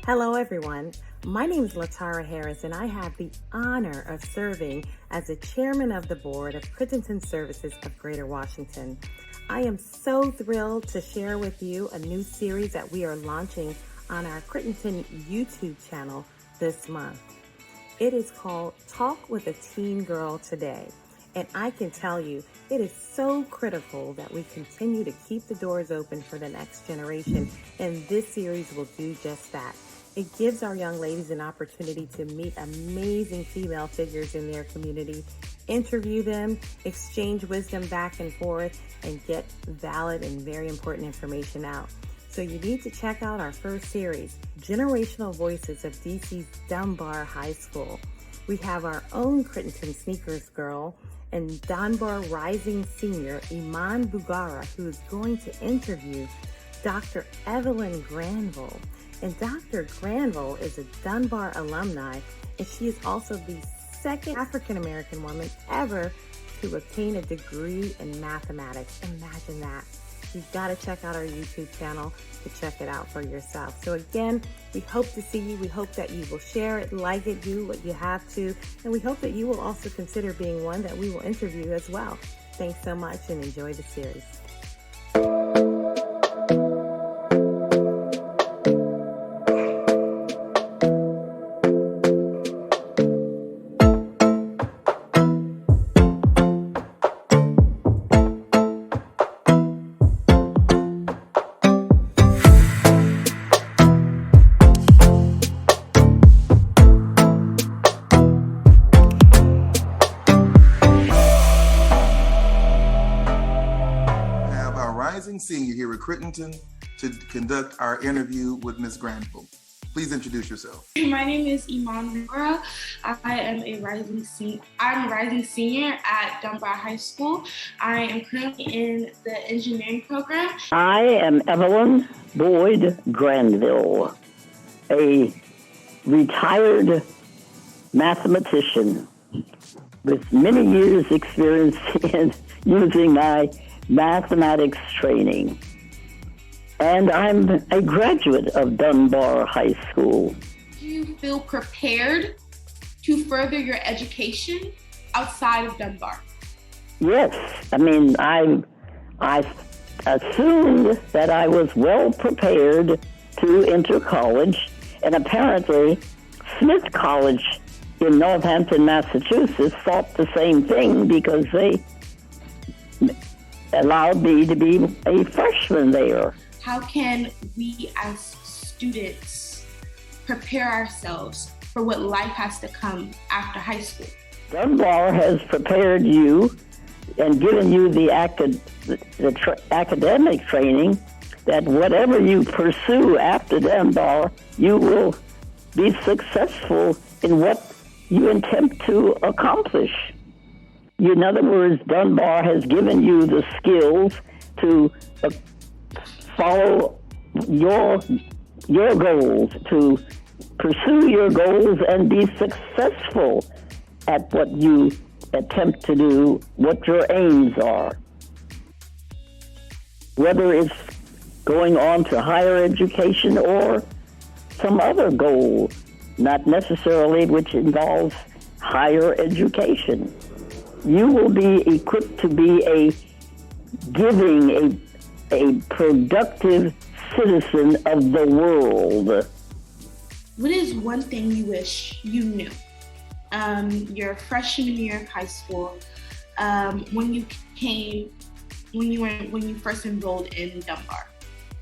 Hello, everyone. My name is Latara Harris, and I have the honor of serving as the chairman of the board of Crittenton Services of Greater Washington. I am so thrilled to share with you a new series that we are launching on our Crittenton YouTube channel this month. It is called Talk with a Teen Girl Today. And I can tell you, it is so critical that we continue to keep the doors open for the next generation. And this series will do just that. It gives our young ladies an opportunity to meet amazing female figures in their community, interview them, exchange wisdom back and forth, and get valid and very important information out. So you need to check out our first series, Generational Voices of DC's Dunbar High School. We have our own Crittenton Sneakers girl and Dunbar Rising Senior, Iman Bangura, who is going to interview Dr. Evelyn Granville. And Dr. Granville is a Dunbar alumni, and she is also the second African-American woman ever to obtain a degree in mathematics. Imagine that. You've got to check out our YouTube channel to check it out for yourself. So again, we hope to see you. We hope that you will share it, like it, do what you have to. And we hope that you will also consider being one that we will interview as well. Thanks so much and enjoy the series. Senior here at Crittenton to conduct our interview with Ms. Granville. Please introduce yourself. My name is Iman Bangura. I am a rising senior at Dunbar High School. I am currently in the engineering program. I am Evelyn Boyd Granville, a retired mathematician with many years experience in using my mathematics training. And I'm a graduate of Dunbar High School. Do you feel prepared to further your education outside of Dunbar? Yes. I mean, I assumed that I was well prepared to enter college, and apparently Smith College in Northampton, Massachusetts thought the same thing because they allowed me to be a freshman there. How can we as students prepare ourselves for what life has to come after high school? Dunbar has prepared you and given you the academic training that whatever you pursue after Dunbar, you will be successful in what you attempt to accomplish. In other words, Dunbar has given you the skills to follow your goals, to pursue your goals and be successful at what you attempt to do, what your aims are. Whether it's going on to higher education or some other goal, not necessarily which involves higher education. You will be equipped to be a productive citizen of the world. What is one thing you wish you knew? Your freshman year of high school, when you first enrolled in Dunbar.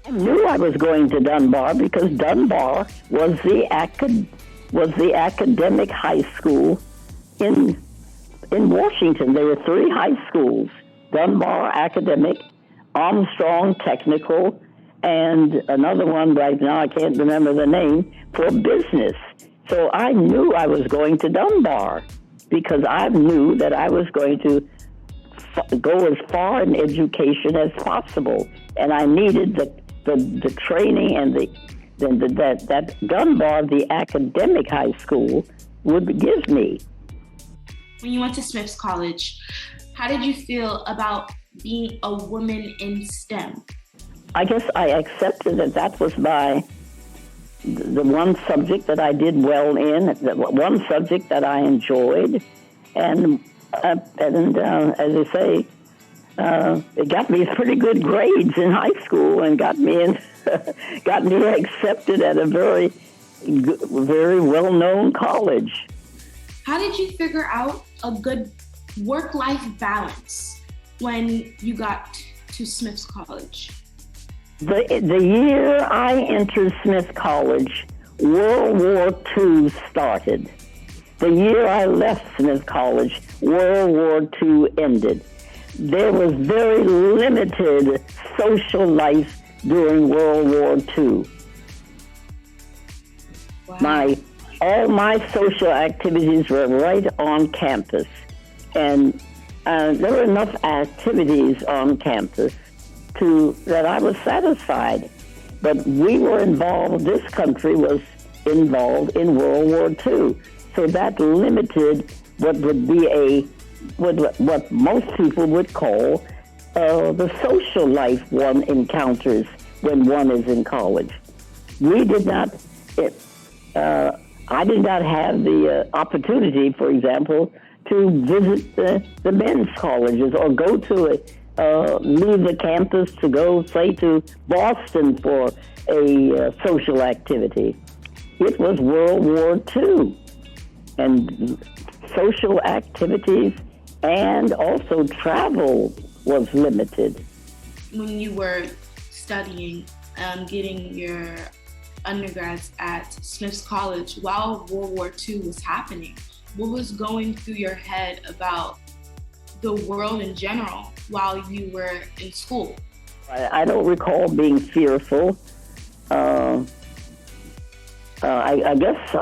I knew I was going to Dunbar because Dunbar was the academic high school in Washington. There were 3 high schools: Dunbar Academic, Armstrong Technical, and another one right now, I can't remember the name, for business. So I knew I was going to Dunbar because I knew that I was going to go as far in education as possible. And I needed the training and that Dunbar, the academic high school, would give me. When you went to Smith's College, how did you feel about being a woman in STEM? I guess I accepted that was my the one subject that I did well in, the one subject that I enjoyed, and as I say, it got me pretty good grades in high school and got me accepted at a very well-known college. How did you figure out a good work-life balance when you got to Smith's College? The year I entered Smith College, World War II started. The year I left Smith College, World War II ended. There was very limited social life during World War II. Wow. All my social activities were right on campus, and there were enough activities on campus that I was satisfied. But we were involved, this country was involved in World War II. So that limited what would be what most people would call the social life one encounters when one is in college. I did not have the opportunity, for example, to visit the men's colleges or go to leave the campus to go, say, to Boston for a social activity. It was World War II, and social activities and also travel was limited. When you were studying, getting your undergrads at Smith's College, while World War II was happening, what was going through your head about the world in general while you were in school? I don't recall being fearful. I guess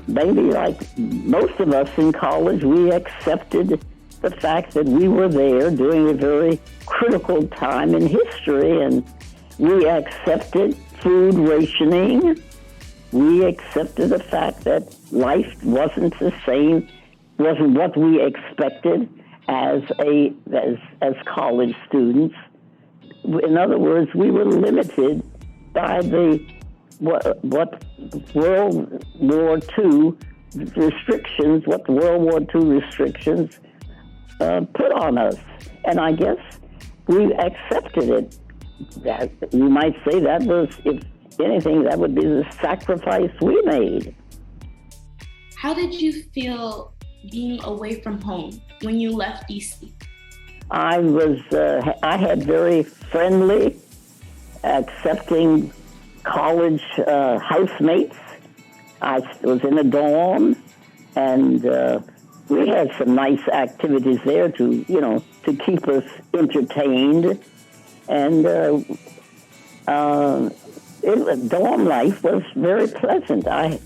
maybe like most of us in college, we accepted the fact that we were there during a very critical time in history, and we accepted food rationing. We accepted the fact that life wasn't the same, wasn't what we expected as college students. In other words, we were limited by what World War II restrictions, what the World War II restrictions put on us. And I guess we accepted it. That, you might say that was, if anything, that would be the sacrifice we made. How did you feel being away from home when you left DC? I had very friendly, accepting college housemates. I was in a dorm, and we had some nice activities there to keep us entertained. And dorm life was very pleasant. I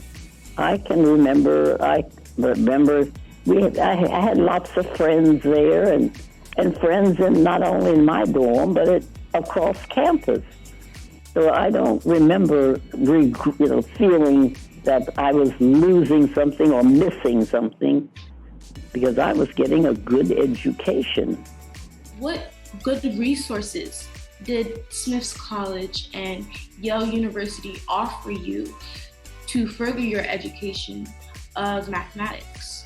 remember I had lots of friends there, and friends not only in my dorm, but across campus. So I don't remember feeling that I was losing something or missing something, because I was getting a good education. What good resources did Smith's College and Yale University offer you to further your education of mathematics?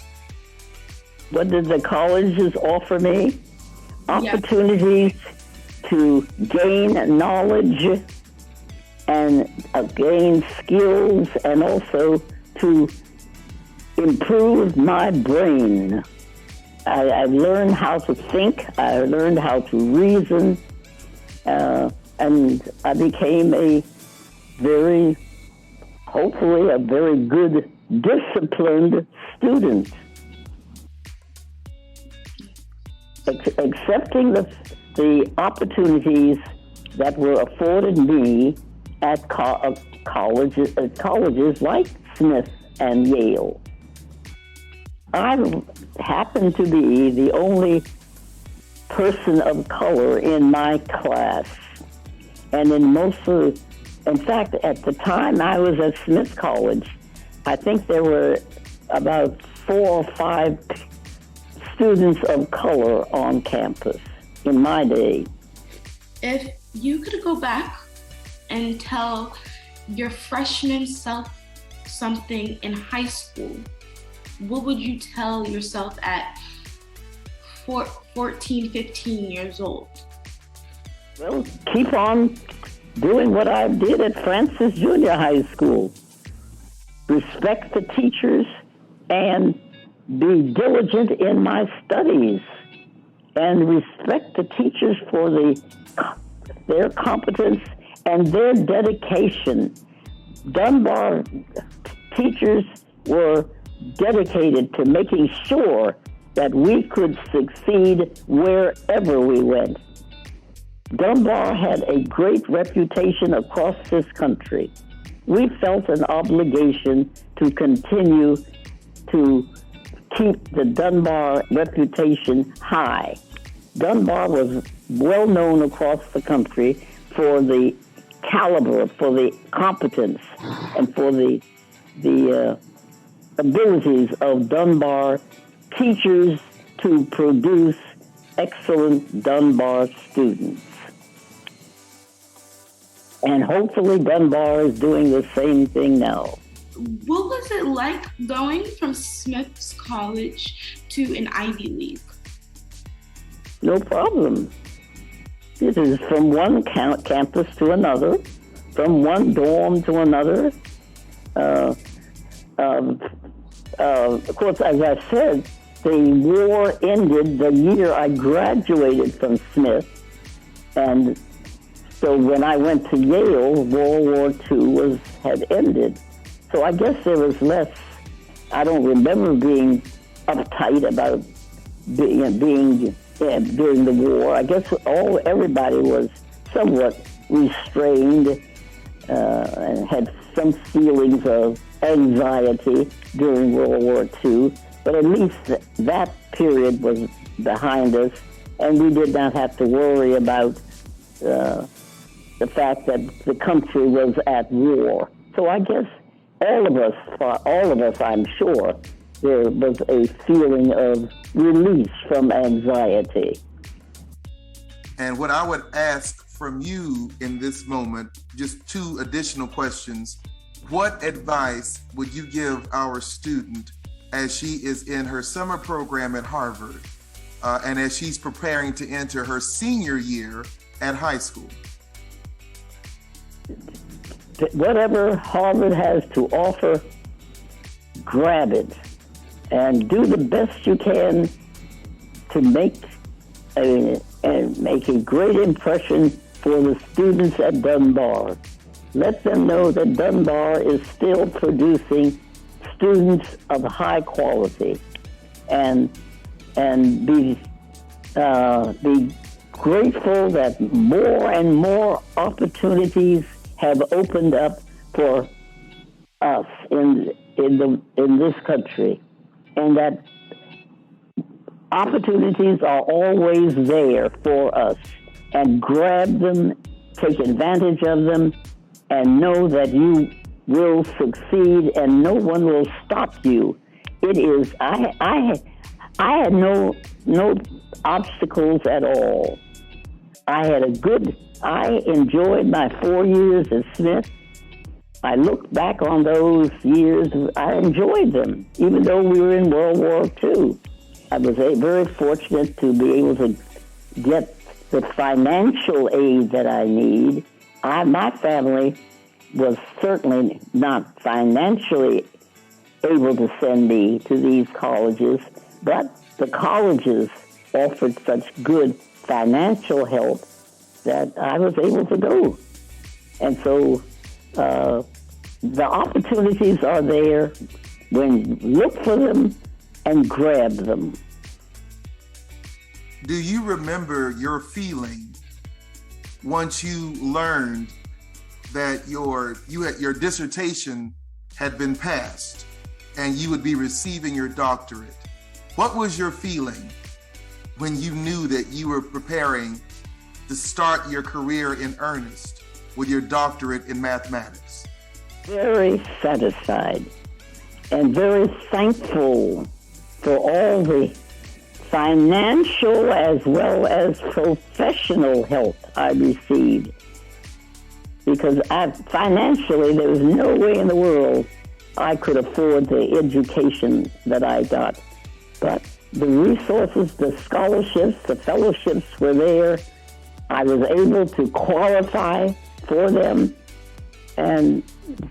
What did the colleges offer me? Opportunities to gain knowledge and gain skills, and also to improve my brain. I learned how to think, I learned how to reason, and I became hopefully a very good, disciplined student. Accepting the opportunities that were afforded me at colleges like Smith and Yale. I happened to be the only person of color in my class. And in fact, at the time I was at Smith College, I think there were about 4 or 5 students of color on campus in my day. If you could go back and tell your freshman self something in high school, what would you tell yourself at 14, 15 years old? Well, keep on doing what I did at Francis Junior High School. Respect the teachers and be diligent in my studies, and respect the teachers for their competence and their dedication. Dunbar teachers were dedicated to making sure that we could succeed wherever we went. Dunbar had a great reputation across this country. We felt an obligation to continue to keep the Dunbar reputation high. Dunbar was well known across the country for the caliber, for the competence, and for the abilities of Dunbar teachers to produce excellent Dunbar students. And hopefully Dunbar is doing the same thing now. What was it like going from Smith's College to an Ivy League? No problem. It is from one campus to another, from one dorm to another. Of course, as I said, the war ended the year I graduated from Smith. And so when I went to Yale, World War II had ended. So I guess there was less, I don't remember being uptight about being during the war. I guess everybody was somewhat restrained and had some feelings of anxiety during World War II. But at least that period was behind us, and we did not have to worry about the fact that the country was at war. So I guess all of us, I'm sure, there was a feeling of release from anxiety. And what I would ask from you in this moment, just two additional questions. What advice would you give our student as she is in her summer program at Harvard and as she's preparing to enter her senior year at high school? Whatever Harvard has to offer, grab it and do the best you can to make a great impression for the students at Dunbar. Let them know that Dunbar is still producing students of high quality, and be grateful that more and more opportunities have opened up for us in this country, and that opportunities are always there for us, and grab them, take advantage of them, and know that you will succeed and no one will stop you. It is, I had no obstacles at all. I enjoyed my 4 years at Smith. I look back on those years, I enjoyed them, even though we were in World War II. I was very fortunate to be able to get the financial aid that I need. My family was certainly not financially able to send me to these colleges, but the colleges offered such good financial help that I was able to go. And so the opportunities are there when you look for them and grab them. Do you remember your feeling once you learned that your dissertation had been passed and you would be receiving your doctorate? What was your feeling when you knew that you were preparing to start your career in earnest with your doctorate in mathematics? Very satisfied and very thankful for all the financial as well as professional help I received. because financially there was no way in the world I could afford the education that I got. But the resources, the scholarships, the fellowships were there. I was able to qualify for them. And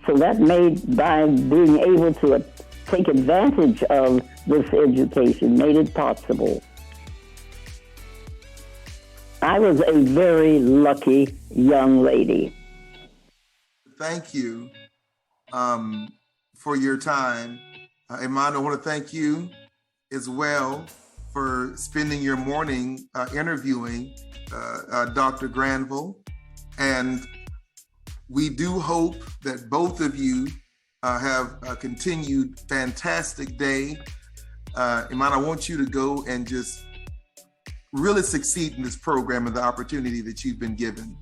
so that made, by being able to take advantage of this education, made it possible. I was a very lucky young lady. Thank you for your time. Iman, I want to thank you as well for spending your morning interviewing Dr. Granville. And we do hope that both of you have a continued fantastic day. Iman, I want you to go and just really succeed in this program and the opportunity that you've been given.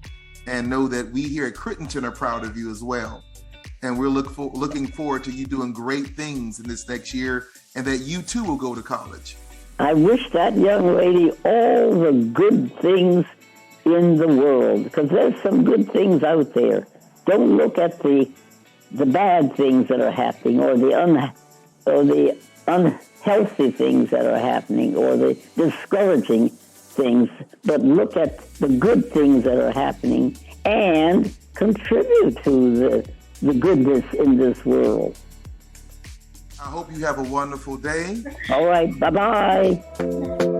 And know that we here at Crittenton are proud of you as well. And we're looking forward to you doing great things in this next year, and that you too will go to college. I wish that young lady all the good things in the world, because there's some good things out there. Don't look at the bad things that are happening, or the unhealthy things that are happening, or the discouraging things, but look at the good things that are happening and contribute to the goodness in this world. I hope you have a wonderful day. All right, bye-bye.